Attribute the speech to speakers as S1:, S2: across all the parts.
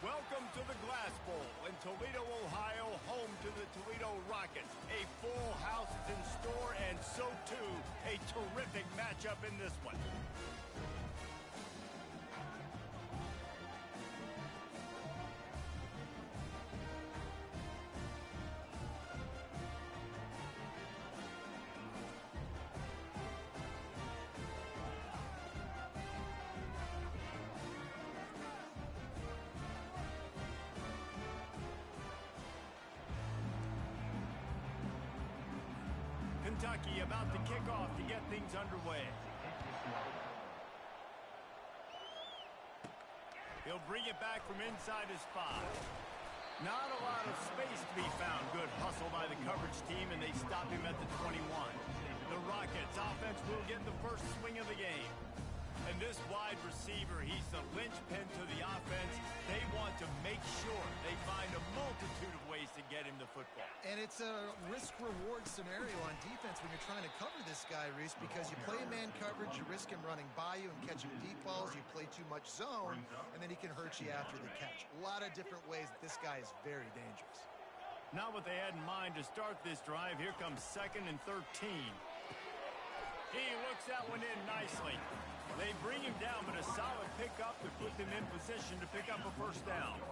S1: Welcome to the Glass Bowl in Toledo, Ohio, home to the Toledo Rockets. A full house is in store, and so too, a terrific matchup in this one. Kentucky about to kick off to get things underway. He'll bring it back from inside his 5. Not a lot of space to be found. Good hustle by the coverage team, and they stop him at the 21. The Rockets offense will get the first swing of the game. And this wide receiver, he's the linchpin to the offense. They want to make sure they find a multitude of ways to get him the football.
S2: And it's a risk-reward scenario on defense when you're trying to cover this guy, Reese, because you play man coverage, you risk him running by you and catching deep balls. You play too much zone, and then he can hurt you after the catch. A lot of different ways that this guy is very dangerous.
S1: Not what they had in mind to start this drive. Here comes 2nd and 13. He looks that one in nicely. They bring him down, but a solid pickup to put them in position to pick up a first down.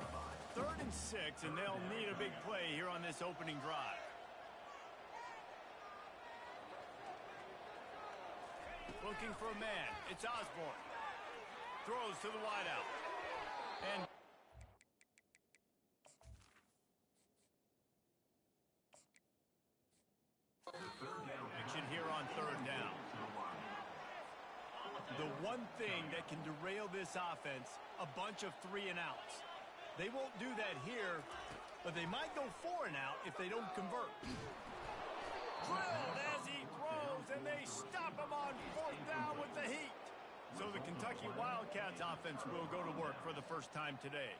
S1: 3rd and 6, and they'll need a big play here on this opening drive. Looking for a man. It's Osborne. Throws to the wideout. And action here on 3rd down. The one thing that can derail this offense, a bunch of 3 and outs. They won't do that here, but they might go 4 and out if they don't convert. Drilled as he throws, and they stop him on 4th down with the heat. So the Kentucky Wildcats offense will go to work for the first time today.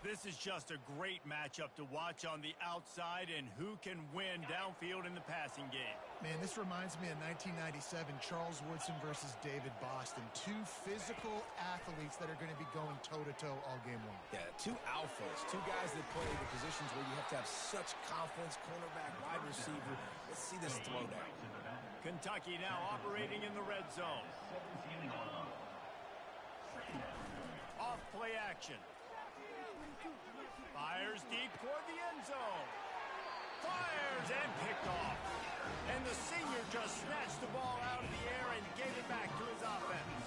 S1: This is just a great matchup to watch on the outside, and who can win downfield in the passing game.
S2: Man, this reminds me of 1997, Charles Woodson versus David Boston. 2 physical athletes that are going to be going toe-to-toe all game long.
S3: Yeah, 2 alphas, 2 guys that play the positions where you have to have such confidence, cornerback, wide receiver. Let's see this throwdown.
S1: Kentucky now operating in the red zone. Off play action. Fires deep toward the end zone. Fires and picked off. And the senior just snatched the ball out of the air and gave it back to his offense.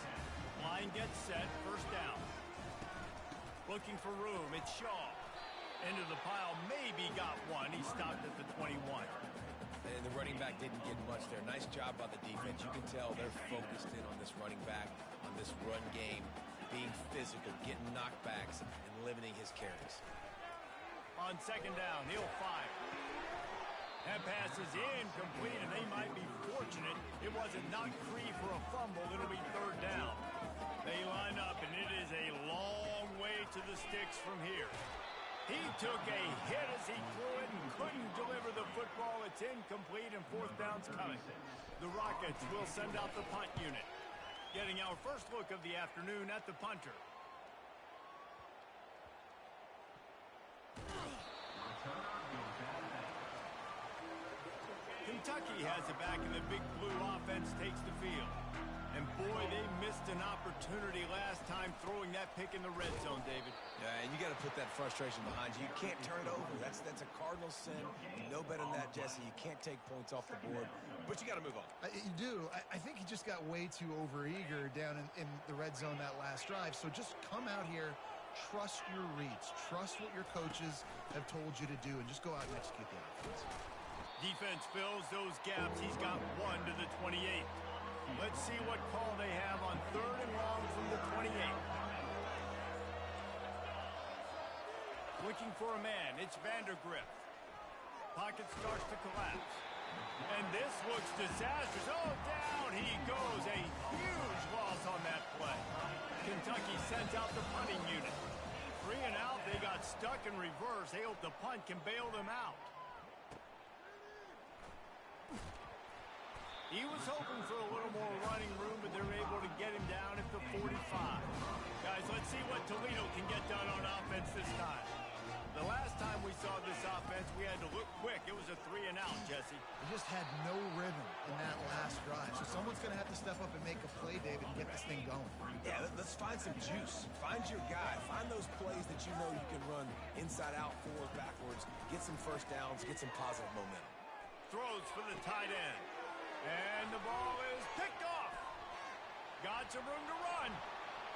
S1: Line gets set, first down. Looking for room, it's Shaw. Into the pile, maybe got one. He stopped at the 21.
S3: And the running back didn't get much there. Nice job by the defense. You can tell they're focused in on this running back, on this run game, being physical, getting knockbacks, and limiting his carries.
S1: On 2nd down, he'll fire. That pass is incomplete, and they might be fortunate it wasn't knocked free for a fumble. It'll be 3rd down. They line up, and it is a long way to the sticks from here. He took a hit as he threw it and couldn't deliver the football. It's incomplete, and 4th down's coming. The Rockets will send out the punt unit. Getting our first look of the afternoon at the punter. Kentucky has it back, and the big blue offense takes the field. And boy, they missed an opportunity last time throwing that pick in the red zone, David.
S3: Yeah, and you got to put that frustration behind you. You can't turn it over. That's a cardinal sin. You know better than that, Jesse. You can't take points off the board, but you got to move on.
S2: You do. I think he just got way too overeager down in the red zone that last drive. So just come out here, trust your reads, trust what your coaches have told you to do, and just go out and execute the offense.
S1: Defense fills those gaps. He's got 1 to the 28. Let's see what call they have on 3rd and long from the 28. Looking for a man. It's Vandergrift. Pocket starts to collapse. And this looks disastrous. Oh, down he goes. A huge loss on that play. Kentucky sends out the punting unit. 3 and out. They got stuck in reverse. They hope the punt can bail them out. He was hoping for a little more running room, but they're able to get him down at the 45. Guys, let's see what Toledo can get done on offense this time. we had to look quick. It was a 3 and out, Jesse.
S2: They just had no rhythm in that last drive. So someone's going to have to step up and make a play, David, and get this thing going.
S3: Yeah, let's find some juice. Find your guy. Find those plays that you know you can run inside out, forward, backwards. Get some first downs. Get some positive momentum.
S1: Throws for the tight end. And the ball is picked off. Got some room to run.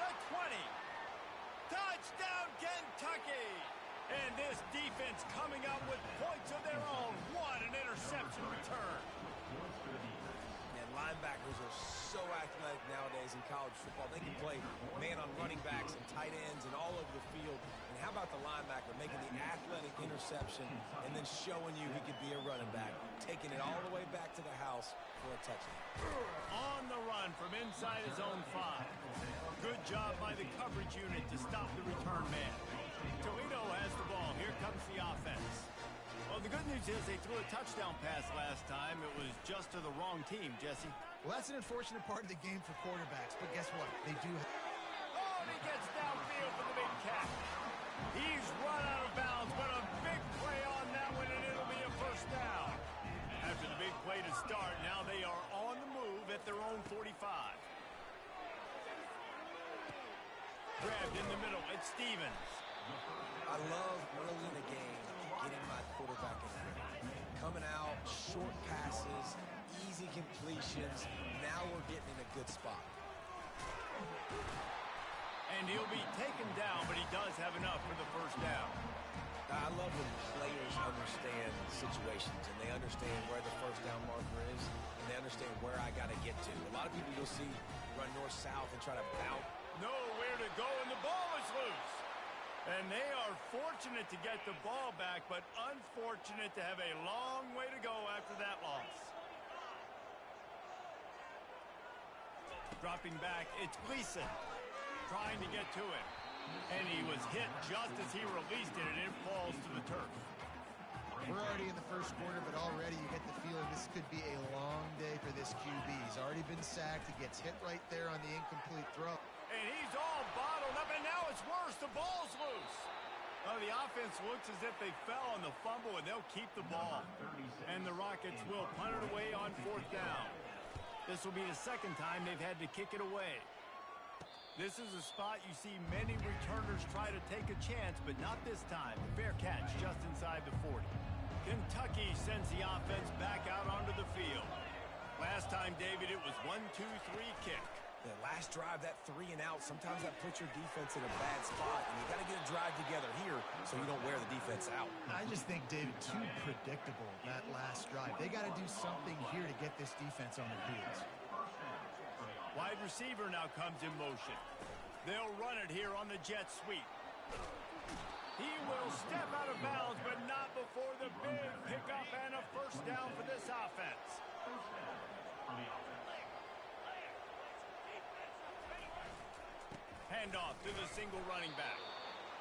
S1: The 20. Touchdown, Kentucky. And this defense coming up with points of their own. What an interception return.
S3: And linebackers are so athletic nowadays in college football. They can play man on running backs and tight ends and all over the field. And how about the linebacker making the athletic interception and then showing you he could be a running back, taking it all the way back to the house for a touchdown.
S1: On the run from inside his own 5. Good job by the coverage unit to stop the return man. Toledo has the ball. Here comes the offense. Well, the good news is they threw a touchdown pass last time. It was just to the wrong team, Jesse.
S2: Well, that's an unfortunate part of the game for quarterbacks, but guess what? They do have...
S1: Oh, and he gets downfield for the big catch. He's run out of bounds, but a big play on that one, and it'll be a first down. After the big play to start, now they are on the move at their own 45. Grabbed in the middle, it's Stevens.
S3: I love early in the game getting my quarterback in there. Coming out, short passes, easy completions. Now we're getting in a good spot.
S1: And he'll be taken down, but he does have enough for the first down.
S3: I love when players understand situations and they understand where the first down marker is and they understand where I got to get to. A lot of people you'll see run north-south and try to bounce.
S1: Nowhere to go, and the ball is loose. And they are fortunate to get the ball back, but unfortunate to have a long way to go after that loss. Dropping back, it's Gleason trying to get to it. And he was hit just as he released it, and it falls to the turf.
S2: We're already in the first quarter, but already you get the feeling this could be a long day for this QB. He's already been sacked. He gets hit right there on the incomplete throw.
S1: And he's all bottled up, and now it's worse. The ball's loose. The offense looks as if they fell on the fumble, and they'll keep the ball. And the Rockets will punt it away on 4th down. This will be the second time they've had to kick it away. This is a spot you see many returners try to take a chance, but not this time. Fair catch just inside the 40. Kentucky sends the offense back out onto the field. Last time, David, it was 1-2-3 kick.
S3: The last drive, that 3 and out, sometimes that puts your defense in a bad spot, and you got to get a drive together here so you don't wear the defense out.
S2: I just think, David, too predictable, that last drive. They got to do something here to get this defense on their heels.
S1: Wide receiver now comes in motion. They'll run it here on the jet sweep. He will step out of bounds, but not before the big pickup and a first down for this offense. Handoff to the single running back.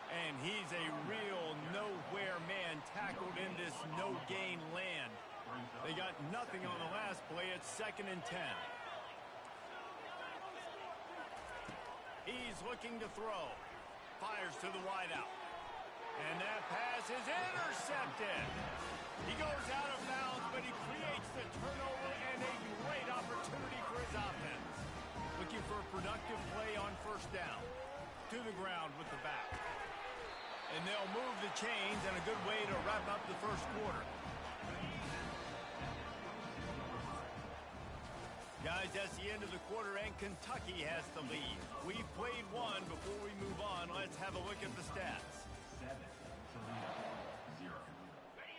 S1: And he's a real nowhere man tackled in this no-gain land. They got nothing on the last play. It's 2nd and 10. He's looking to throw. Fires to the wideout. And that pass is intercepted. He goes out of bounds, but he creates the turnover and a great opportunity for his offense. Looking for a productive play on 1st down. To the ground with the back. And they'll move the chains, and a good way to wrap up the first quarter. Guys, that's the end of the quarter, and Kentucky has the lead. We've played one. Before we move on, let's have a look at the stats.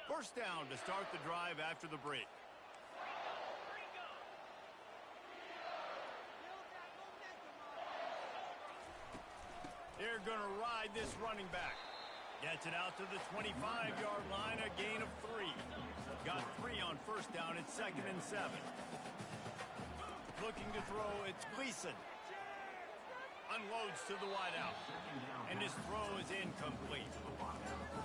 S1: 1st down to start the drive after the break. They're going to ride this running back. Gets it out to the 25-yard line, a gain of 3. Got 3 on 1st down. It's 2nd and 7. Looking to throw, it's Gleason. Unloads to the wideout. And his throw is incomplete.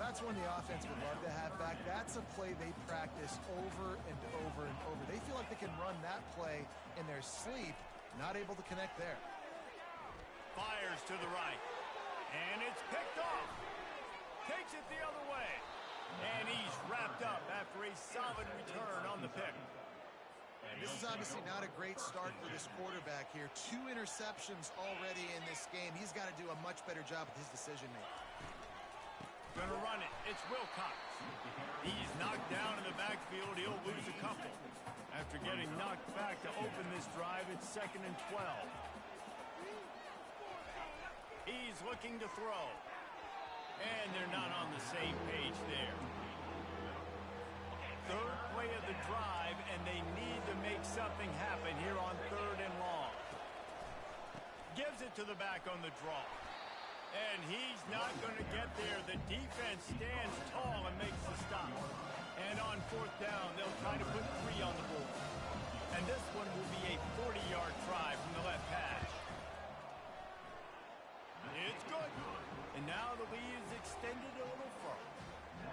S2: That's one the offense would love to have back. That's a play they practice over and over and over. They feel like they can run that play in their sleep, not able to connect there.
S1: Fires to the right. And it's picked off. Takes it the other way. And he's wrapped wrapped up after a solid return on the pick.
S2: And this is obviously not a great start for this quarterback here. 2 interceptions already in this game. He's got to do a much better job with his decision-making.
S1: Gonna run it. It's Wilcox. He's knocked down in the backfield. He'll lose a couple. After getting knocked back to open this drive, it's 2nd and 12. He's looking to throw. And they're not on the same page there. 3rd play of the drive, and they need to make something happen here on 3rd and long. Gives it to the back on the draw. And he's not going to get there. The defense stands tall and makes the stop. And on 4th down, they'll try to put 3 on the board. And this one will be a 40-yard try from the left hash. It's good. And now the lead is extended a little further.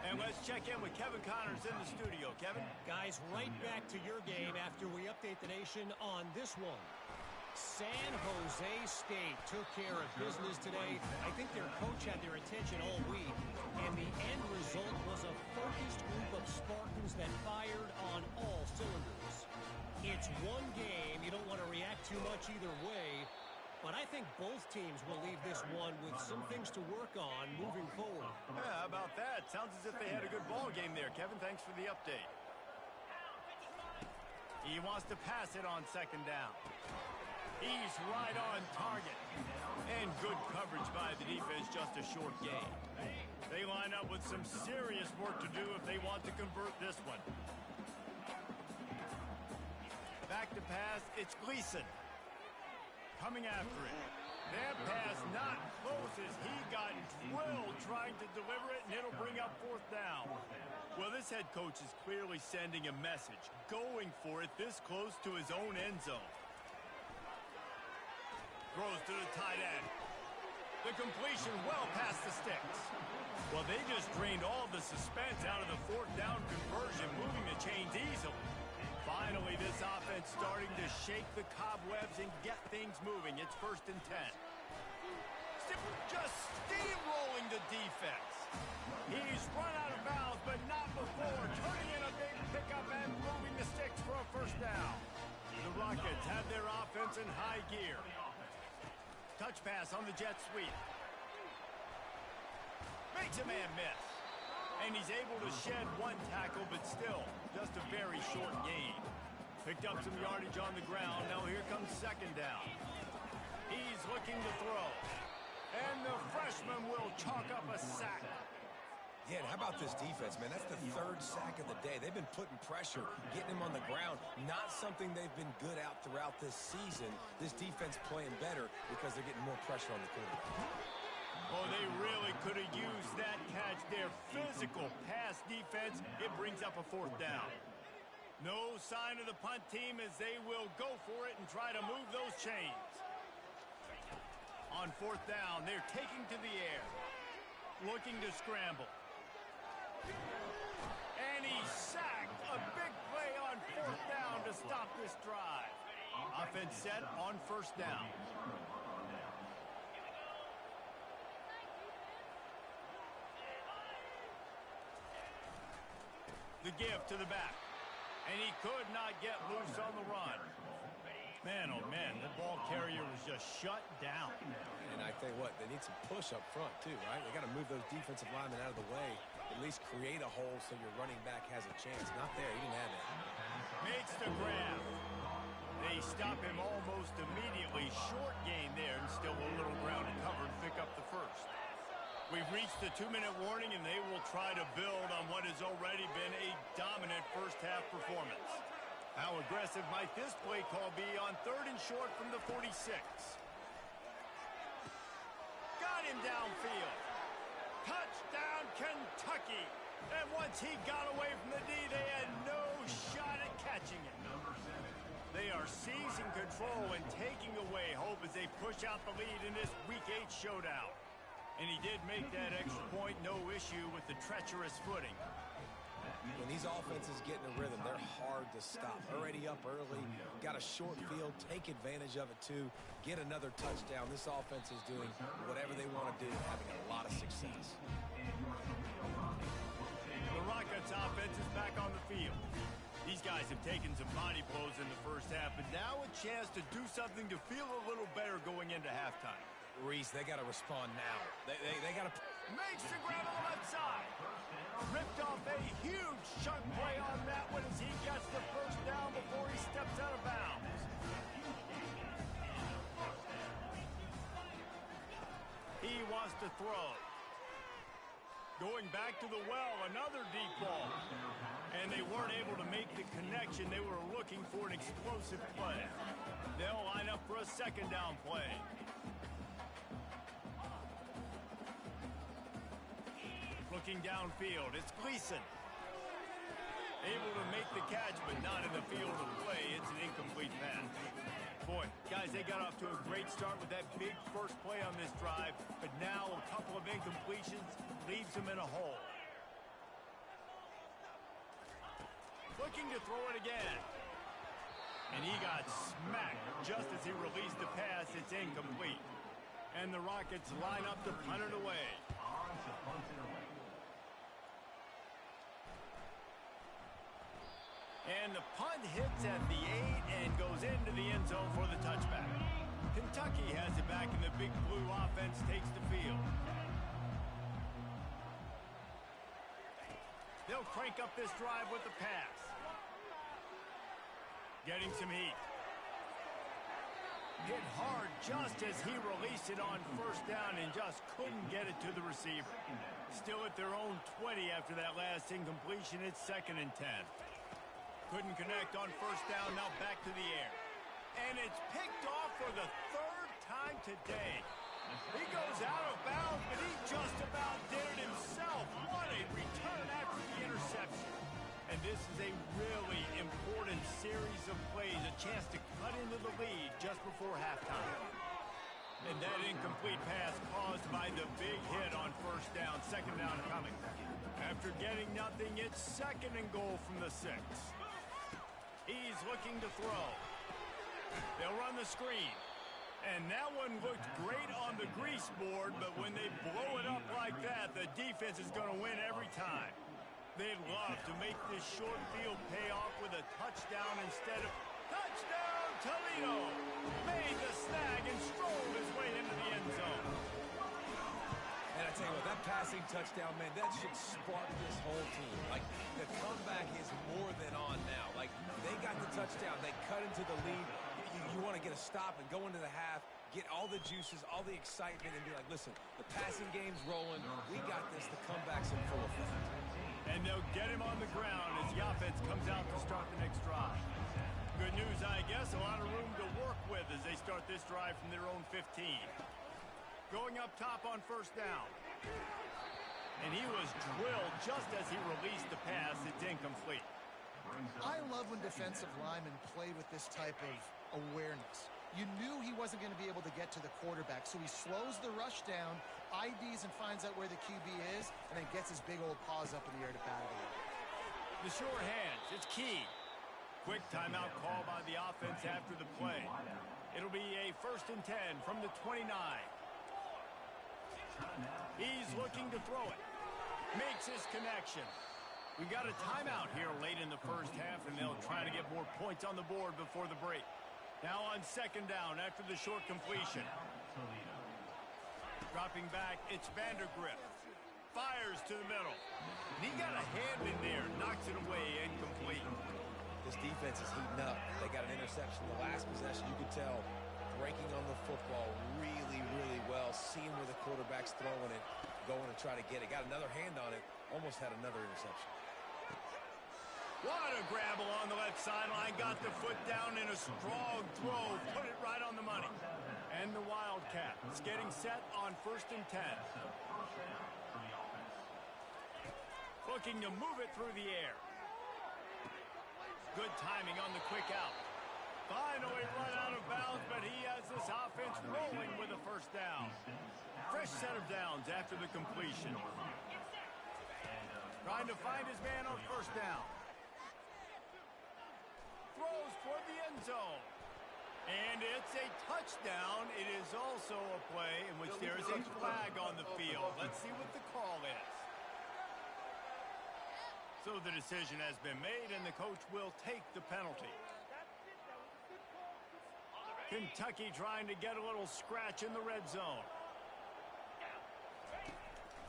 S1: And let's check in with Kevin Connors in the studio. Kevin?
S4: Guys, right back to your game after we update the nation on this one. San Jose State took care of business today. I think their coach had their attention all week. And the end result was a focused group of Spartans that fired on all cylinders. It's one game. You don't want to react too much either way. But I think both teams will leave this one with some things to work on moving forward.
S1: Yeah, how about that? Sounds as if they had a good ball game there. Kevin, thanks for the update. He wants to pass it on 2nd down. He's right on target. And good coverage by the defense, just a short gain. They line up with some serious work to do if they want to convert this one. Back to pass, it's Gleason. Coming after it. That pass not close as he got drilled trying to deliver it, and it'll bring up 4th down. Well, this head coach is clearly sending a message, going for it this close to his own end zone. Throws to the tight end. The completion well past the sticks. Well, they just drained all the suspense out of the 4th down conversion, moving the chains easily. Finally, this offense starting to shake the cobwebs and get things moving. It's 1st and 10. Just steamrolling the defense. He's run out of bounds, but not before. Turning in a big pickup and moving the sticks for a 1st down. The Rockets have their offense in high gear. Touch pass on the jet sweep. Makes a man miss. And he's able to shed 1 tackle, but still, just a very short gain. Picked up some yardage on the ground. Now here comes 2nd down. He's looking to throw. And the freshman will chalk up a sack.
S3: Yeah, and how about this defense, man? That's the 3rd sack of the day. They've been putting pressure, getting him on the ground. Not something they've been good at throughout this season. This defense playing better because they're getting more pressure on the quarterback.
S1: Oh, they really could have used that catch. Their physical pass defense, it brings up a 4th down. No sign of the punt team as they will go for it and try to move those chains. On 4th down, they're taking to the air. Looking to scramble. And he sacked. A big play on 4th down to stop this drive. Offense set on 1st down. The give to the back. And he could not get loose on the run. Man, oh man, the ball carrier was just shut down.
S3: And I tell you what, they need some push up front too, right? They got to move those defensive linemen out of the way. At least create a hole so your running back has a chance. Not there, he didn't have it.
S1: Makes the grab. They stop him almost immediately. Short gain there and still a little ground to cover and pick up the 1st. We've reached the 2-minute warning, and they will try to build on what has already been a dominant 1st half performance. How aggressive might this play call be on 3rd and short from the 46? Got him downfield. Touchdown, Kentucky. And once he got away from the D, they had no shot at catching it. They are seizing control and taking away hope as they push out the lead in this Week 8 showdown. And he did make that extra point, no issue with the treacherous footing.
S3: When these offenses get in a rhythm, they're hard to stop. Already up early, got a short field, take advantage of it too, get another touchdown. This offense is doing whatever they want to do, having a lot of success.
S1: The Rockets offense have taken some body blows in the first half, but now a chance to do something to feel a little better going into halftime.
S3: Reese, they got to respond now. They got to...
S1: Makes the grab on the left side. Ripped off a huge chunk play on that one as he gets the first down before he steps out of bounds. He wants to throw. Going back to the well, another deep ball. And they weren't able to make the connection. They were looking for an explosive play. They'll line up for a second down play. Looking downfield, it's Gleason. Able to make the catch, but not in the field of play. It's an incomplete pass. Boy, guys, they got off to a great start with that big first play on this drive, but now a couple of incompletions leaves them in a hole. Looking to throw it again. And he got smacked just as he released the pass. It's incomplete. And the Rockets line up to punt it away. And the punt hits at the 8 and goes into the end zone for the touchback. Kentucky has it back, and the Big Blue offense takes the field. They'll crank up this drive with the pass. Getting some heat. Hit hard just as he released it on first down and just couldn't get it to the receiver. Still at their own 20 after that last incompletion. It's 2nd and 10. Couldn't connect on first down, now back to the air. And it's picked off for the 3rd time today. He goes out of bounds, but he just about did it himself. What a return after the interception. And this is a really important series of plays, a chance to cut into the lead just before halftime. And that incomplete pass caused by the big hit on first down, 2nd down coming. After getting nothing, it's 2nd and goal from the 6. He's looking to throw. They'll run the screen. And that one looked great on the grease board, but when they blow it up like that, the defense is going to win every time. They'd love to make this short field pay off with a touchdown instead of... Touchdown, Toledo! Made the snag and strolled his way into the end zone.
S3: And I tell you what, that passing touchdown, man, that should spark this whole team. Like, the comeback is more than on now. Like, they got the touchdown. They cut into the lead. You want to get a stop and go into the half, get all the juices, all the excitement, and be like, listen, the passing game's rolling. We got this. The comeback's in full effect.
S1: And they'll get him on the ground as the offense comes out to start the next drive. Good news, I guess. A lot of room to work with as they start this drive from their own 15. Going up top on first down. And he was drilled just as he released the pass. It's incomplete.
S2: I love when defensive linemen play with this type of awareness. You knew he wasn't going to be able to get to the quarterback, so he slows the rush down, IDs and finds out where the QB is, and then gets his big old paws up in the air to battle it.
S1: The sure hands, it's key. Quick timeout call by the offense after the play. It'll be a 1st and 10 from the 29. He's looking to throw it. Makes his connection. We got a timeout here late in the first half, and they'll try to get more points on the board before the break. Now on 2nd down after the short completion. Dropping back, it's Vandergrift. Fires to the middle. And he got a hand in there, knocks it away, incomplete.
S3: This defense is heating up. They got an interception the last possession. You could tell breaking on the football really, really well. Seeing where the quarterback's throwing it, going to try to get it. Got another hand on it. Almost had another interception.
S1: What a grab along the left sideline. Got the foot down in a strong throw. Put it right on the money. And the Wildcats getting set on 1st and 10. Looking to move it through the air. Good timing on the quick out. Finally run out of bounds, but he has this offense rolling with a 1st down. Fresh set of downs after the completion. Trying to find his man on 1st down. Throws for the end zone. And it's a touchdown. It is also a play in which there is a flag on the field. Let's see what the call is. So the decision has been made, and the coach will take the penalty. Kentucky trying to get a little scratch in the red zone.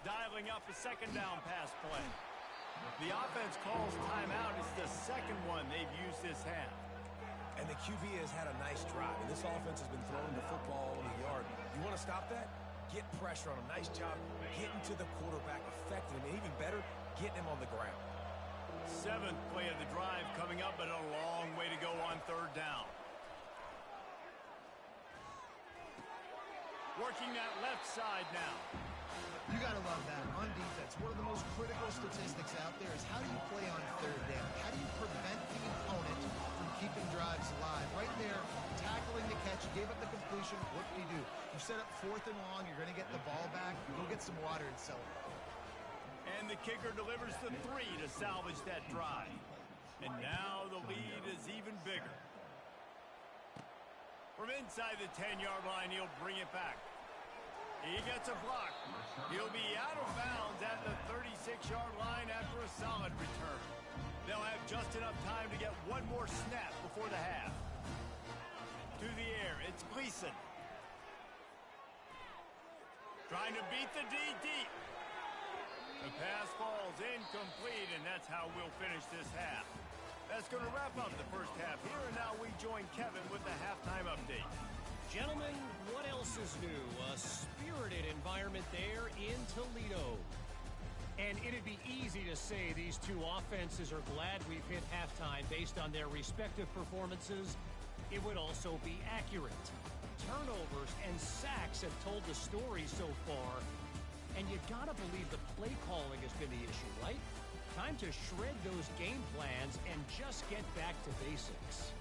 S1: Dialing up a second down pass play. The offense calls timeout. It's the second one they've used this half.
S3: And the QB has had a nice drive, and this offense has been throwing the football in the yard. You want to stop that? Get pressure on him. Nice job getting to the quarterback, affecting him, and even better, getting him on the ground.
S1: Seventh play of the drive coming up, but a long way to go on third down. Working that left side now.
S2: You got to love that. On defense, one of the most critical statistics out there is how do you play on third down? How do you prevent the opponent from keeping drives alive? Right there, tackling the catch, you gave up the completion, what do? You set up fourth and long, you're going to get the ball back, go get some water and celebrate.
S1: And the kicker delivers the 3 to salvage that drive. And now the lead is even bigger. From inside the 10-yard line, he'll bring it back. He gets a block. He'll be out of bounds at the 36-yard line after a solid return. They'll have just enough time to get one more snap before the half. To the air, it's Gleason. Trying to beat the D deep. The pass falls incomplete, and that's how we'll finish this half. That's going to wrap up the first half here, and now we join Kevin with the halftime update.
S4: Gentlemen, what else is new? A spirited environment there in Toledo. And it'd be easy to say these two offenses are glad we've hit halftime based on their respective performances. It would also be accurate. Turnovers and sacks have told the story so far. And you gotta believe the play calling has been the issue, right? Time to shred those game plans and just get back to basics.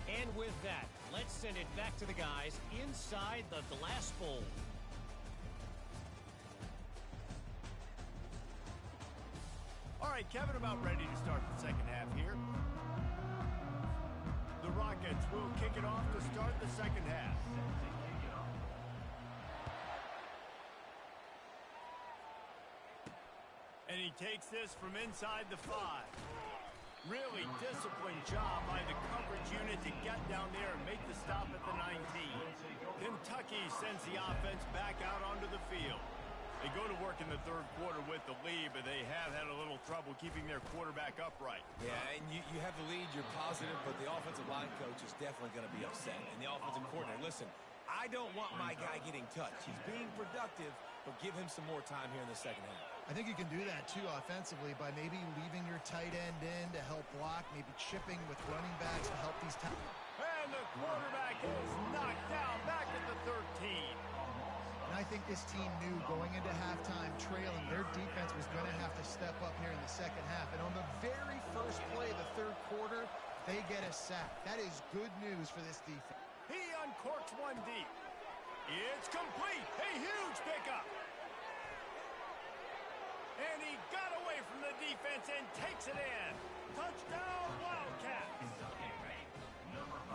S4: And with that, let's send it back to the guys inside the glass bowl.
S1: All right, Kevin, about ready to start the second half here. The Rockets will kick it off to start the second half. And he takes this from inside the 5. Really disciplined job by the coverage unit to get down there and make the stop at the 19. Kentucky sends the offense back out onto the field. They go to work in the third quarter with the lead, but they have had a little trouble keeping their quarterback upright.
S3: Yeah, and you have the lead, you're positive, but the offensive line coach is definitely going to be upset. And the offensive coordinator, listen, I don't want my guy getting touched. He's being productive, but give him some more time here in the second half.
S2: I think you can do that, too, offensively, by maybe leaving your tight end in to help block, maybe chipping with running backs to help these tight.
S1: And the quarterback is knocked down back at the 13.
S2: And I think this team knew going into halftime trailing, their defense was going to have to step up here in the second half. And on the very first play of the third quarter, they get a sack. That is good news for this defense.
S1: He uncorks one deep. It's complete. A huge pickup. And he got away from the defense and takes it in. Touchdown, Wildcats.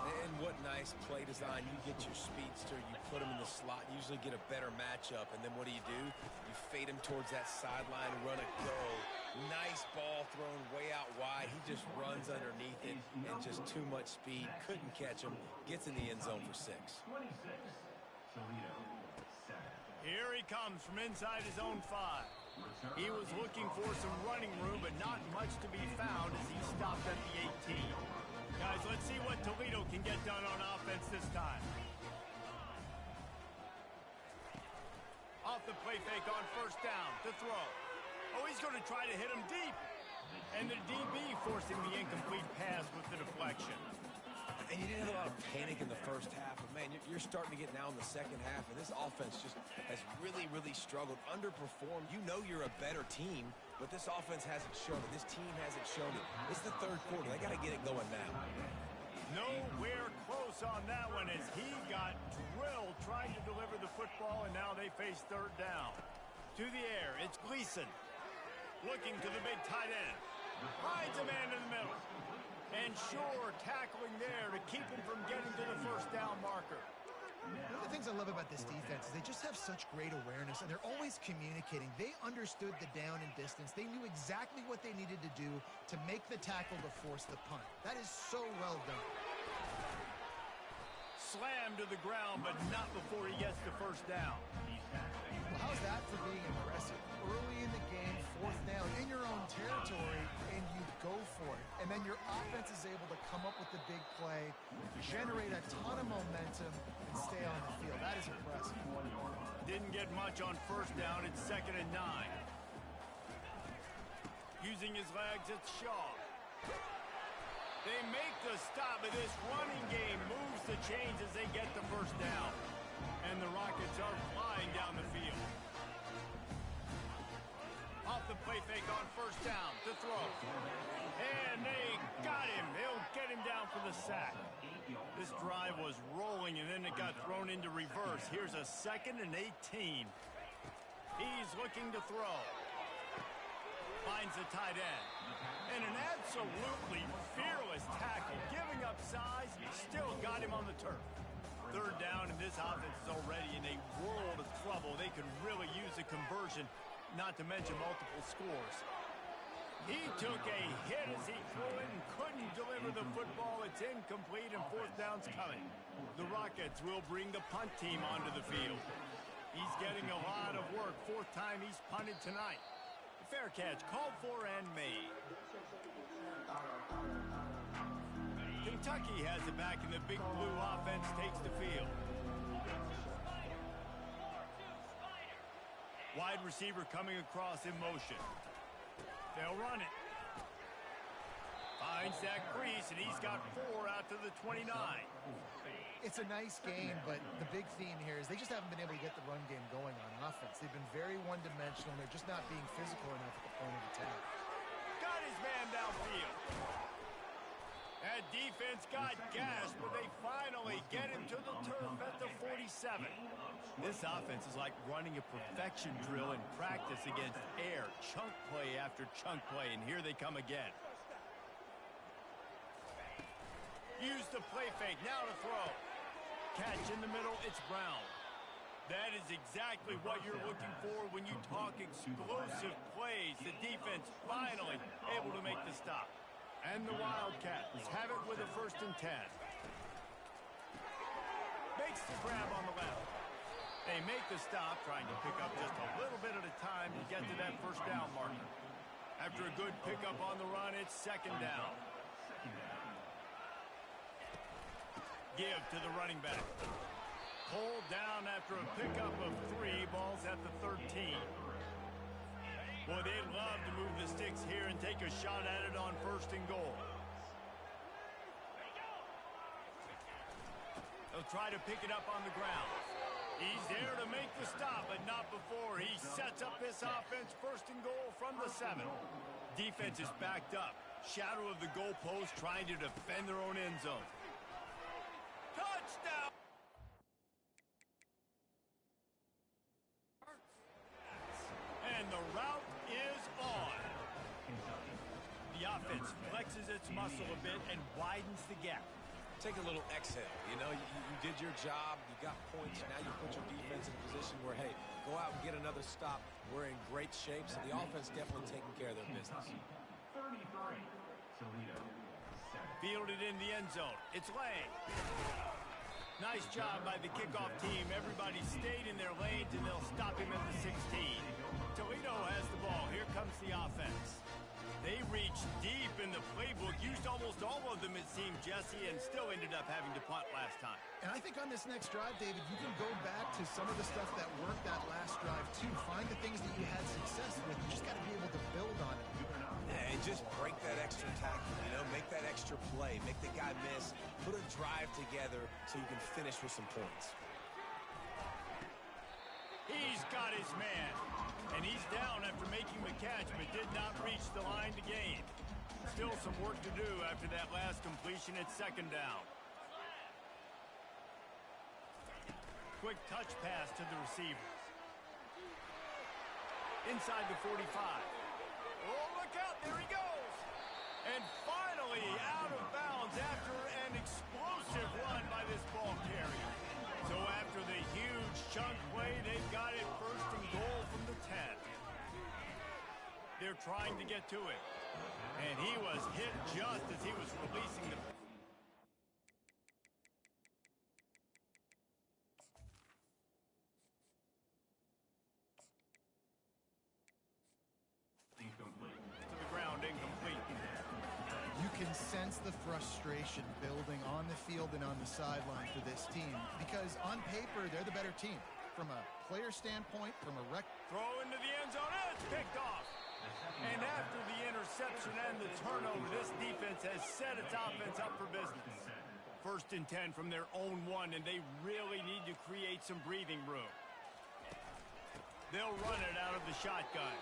S3: And what nice play design. You get your speedster, you put him in the slot, usually get a better matchup. And then what do? You fade him towards that sideline, run a go. Nice ball thrown way out wide. He just runs underneath it and just too much speed. Couldn't catch him. Gets in the end zone for 6.
S1: Here he comes from inside his own 5. He was looking for some running room, but not much to be found as he stopped at the 18. Guys, let's see what Toledo can get done on offense this time. Off the play fake on first down to throw. Oh, he's going to try to hit him deep. And the DB forcing the incomplete pass with the deflection.
S3: And you didn't have a lot of panic in the first half, but man, you're starting to get now in the second half, and this offense just has really, really struggled, underperformed. You know you're a better team, but this offense hasn't shown it. This team hasn't shown it. It's the third quarter. They got to get it going now.
S1: Nowhere close on that one as he got drilled trying to deliver the football, and now they face third down. To the air, it's Gleason. Looking to the big tight end. Finds a man in the middle. And Shore tackling there to keep him from getting to the first down marker.
S2: One of the things I love about this defense is they just have such great awareness, and they're always communicating. They understood the down and distance. They knew exactly what they needed to do to make the tackle to force the punt. That is so well done.
S1: Slammed to the ground, but not before he gets the first down.
S2: Well, how's that for being aggressive? Early in the game, fourth down, in your own territory, and you go for it. And then your offense is able to come up with the big play, generate a ton of momentum, and stay on the field. That is impressive.
S1: Didn't get much on first down. It's 2nd and 9. Using his legs, it's Shaw. They make the stop, but this running game moves the chains as they get the first down. And the Rockets are flying down the field. Off the play fake on first down to throw. And they got him. They'll get him down for the sack. This drive was rolling, and then it got thrown into reverse. Here's a 2nd and 18. He's looking to throw. Finds the tight end. And an absolutely fearless tackle. Giving up size, still got him on the turf. 3rd down, and this offense is already in a world of trouble. They could really use a conversion, not to mention multiple scores. He took a hit as he threw it and couldn't deliver the football. It's incomplete, and 4th down's coming. The Rockets will bring the punt team onto the field. He's getting a lot of work. 4th time he's punted tonight. Fair catch, called for and made. Kentucky has it back, and the Big Blue offense takes the field. Wide receiver coming across in motion. They'll run it. Finds that crease, and he's got 4 out to the 29.
S2: It's a nice game, but the big theme here is they just haven't been able to get the run game going on offense. They've been very one-dimensional, and they're just not being physical enough at the point of attack.
S1: Got his man downfield. That defense got gashed, but they finally get him to the turf at the 47. This offense is like running a perfection drill in practice against air. Chunk play after chunk play, and here they come again. Use the play fake, now to throw. Catch in the middle, it's Brown. That is exactly what you're looking for when you talk explosive plays. The defense finally able to make the stop. And the Wildcats have it with a 1st and 10. Makes the grab on the left. They make the stop, trying to pick up just a little bit at a time to get to that first down marker. After a good pickup on the run, it's 2nd down. Give to the running back. Pulled down after a pickup of 3. Ball's at the 13. Boy, they'd love to move the sticks here and take a shot at it on 1st and goal. They'll try to pick it up on the ground. He's there to make the stop, but not before. He sets up this offense 1st and goal from the 7. Defense is backed up. Shadow of the goalpost, trying to defend their own end zone. Touchdown! And the route is on. The offense flexes its muscle a bit and widens the gap.
S3: Take a little exhale. You know, you did your job. You got points. Now you put your defense in a position where, hey, go out and get another stop. We're in great shape, so the offense definitely taking care of their business.
S5: Toledo.
S1: Fielded in the end zone. It's Lang. Nice job by the kickoff team. Everybody stayed in their lanes, and they'll stop him at the 16. Toledo has the ball. Here comes the offense. They reached deep in the playbook, used almost all of them, it seemed, Jesse, and still ended up having to punt last time.
S2: And I think on this next drive, David, you can go back to some of the stuff that worked that last drive, too. Find the things that you had success with. You just got to be able to build on it.
S3: And just break that extra tackle, you know, make that extra play, make the guy miss, put a drive together so you can finish with some points.
S1: He's got his man, and he's down after making the catch, but did not reach the line to gain. Still some work to do after that last completion at 2nd down. Quick touch pass to the receiver. Inside the 45. Oh, look out, there he goes! And finally out of bounds after an explosive run by this ball carrier. So after the huge chunk play, they've got it first and goal from the 10. They're trying to get to it. And he was hit just as he was releasing the... to the ground, incomplete.
S2: You can sense the frustration building on the field and on the sideline for this team because on paper, they're the better team. From a player standpoint, from a
S1: throw into the end zone, and it's picked off. And after the interception and the turnover, this defense has set its offense up for business. First and 10 from their own 1, and they really need to create some breathing room. They'll run it out of the shotgun.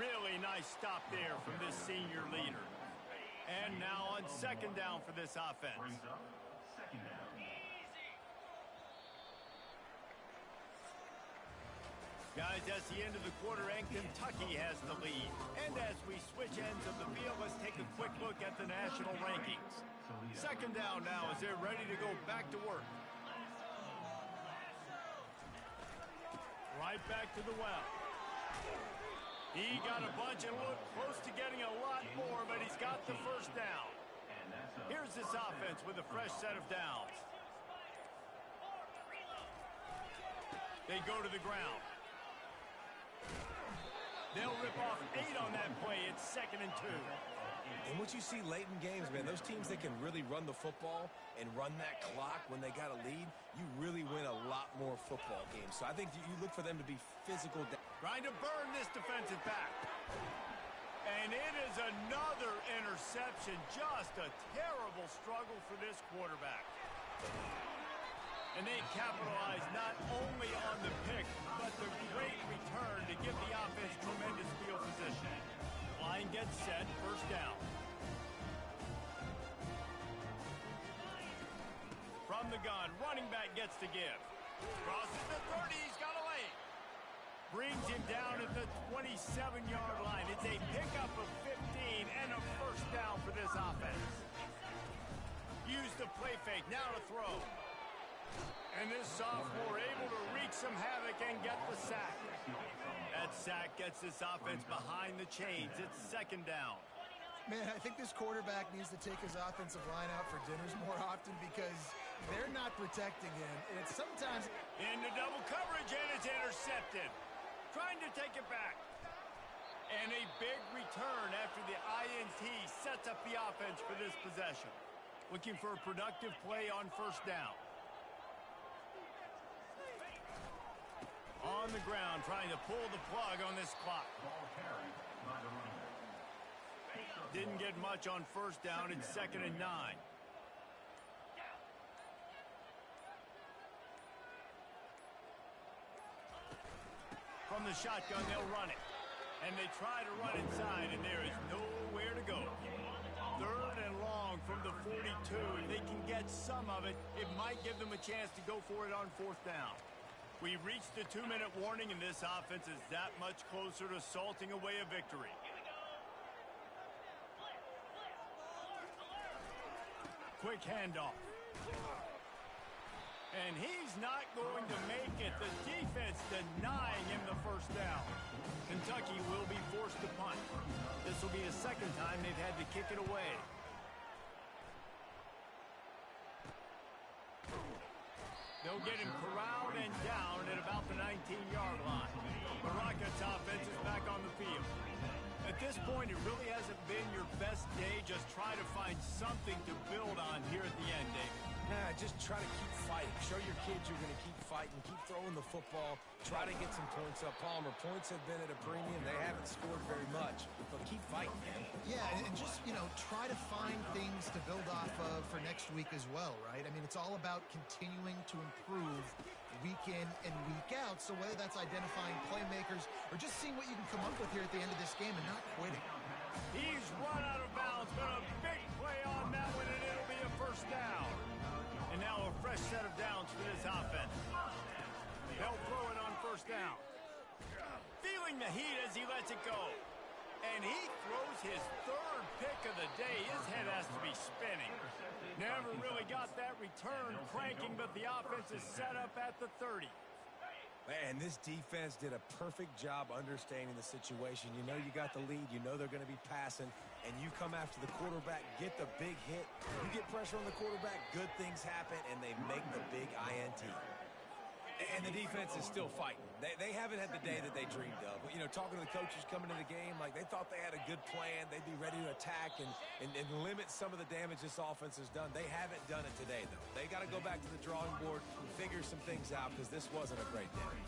S1: Really nice stop there from this senior leader. And now on second down for this offense. Guys, that's the end of the quarter, and Kentucky has the lead. And as we switch ends of the field, let's take a quick look at the national rankings. Second down now as they're ready to go back to work. Right back to the well. He got a bunch and looked close to getting a lot more, but he's got the first down. Here's this offense with a fresh set of downs. They go to the ground. They'll rip off 8 on that play. It's second and 2.
S3: And what you see late in games, man, those teams that can really run the football and run that clock when they got a lead, you really win a lot more football games. So I think you look for them to be physical.
S1: Trying to burn this defensive back. And it is another interception. Just a terrible struggle for this quarterback. And they capitalize not only on the pick, but the great return to give the offense tremendous field position. Line gets set, first down. From the gun, running back gets to give. Crosses the 30, he's got a lane. Brings him down at the 27-yard line. It's a pickup of 15 and a first down for this offense. Use the play fake, now to throw. And this sophomore able to wreak some havoc and get the sack. That sack gets this offense behind the chains. It's second down.
S2: Man, I think this quarterback needs to take his offensive line out for dinners more often because they're not protecting him. And it's sometimes...
S1: Into double coverage, and it's intercepted. Trying to take it back. And a big return after the INT sets up the offense for this possession. Looking for a productive play on first down. On the ground, trying to pull the plug on this clock. Didn't get much on first down. It's second and 9. From the shotgun, they'll run it. And they try to run inside, and there is nowhere to go. Third and long from the 42. If they can get some of it, it might give them a chance to go for it on fourth down. We've reached the 2-minute warning, and this offense is that much closer to salting away a victory. Quick handoff. And he's not going to make it. The defense denying him the first down. Kentucky will be forced to punt. This will be the second time they've had to kick it away. They'll get him corralled and down at about the 19-yard line. The Rockets offense is back on the field. At this point, it really hasn't been your best day. Just try to find something to build on here at the end, David.
S3: Nah, just try to keep fighting. Show your kids you're going to keep fighting. Keep throwing the football. Try to get some points up. Palmer, points have been at a premium. They haven't scored very much. But keep fighting, man.
S2: Yeah, and just, try to find things to build off of for next week as well, right? I mean, it's all about continuing to improve week in and week out. So whether that's identifying playmakers or just seeing what you can come up with here at the end of this game and not quitting.
S1: He's run out of bounds, but a big play on that one, and it'll be a first down. And now a fresh set of downs for this offense. They'll throw it on first down. Feeling the heat as he lets it go. And he throws his third pick of the day. His head has to be spinning. Never really got that return cranking, but the offense is set up at the 30.
S3: Man, this defense did a perfect job understanding the situation. You know you got the lead. You know they're going to be passing. And you come after the quarterback, get the big hit. You get pressure on the quarterback, good things happen, and they make the big INT. And the defense is still fighting. They haven't had the day that they dreamed of. But, you know, talking to the coaches coming into the game, like they thought they had a good plan. They'd be ready to attack and limit some of the damage this offense has done. They haven't done it today, though. They got to go back to the drawing board and figure some things out because this wasn't a great day.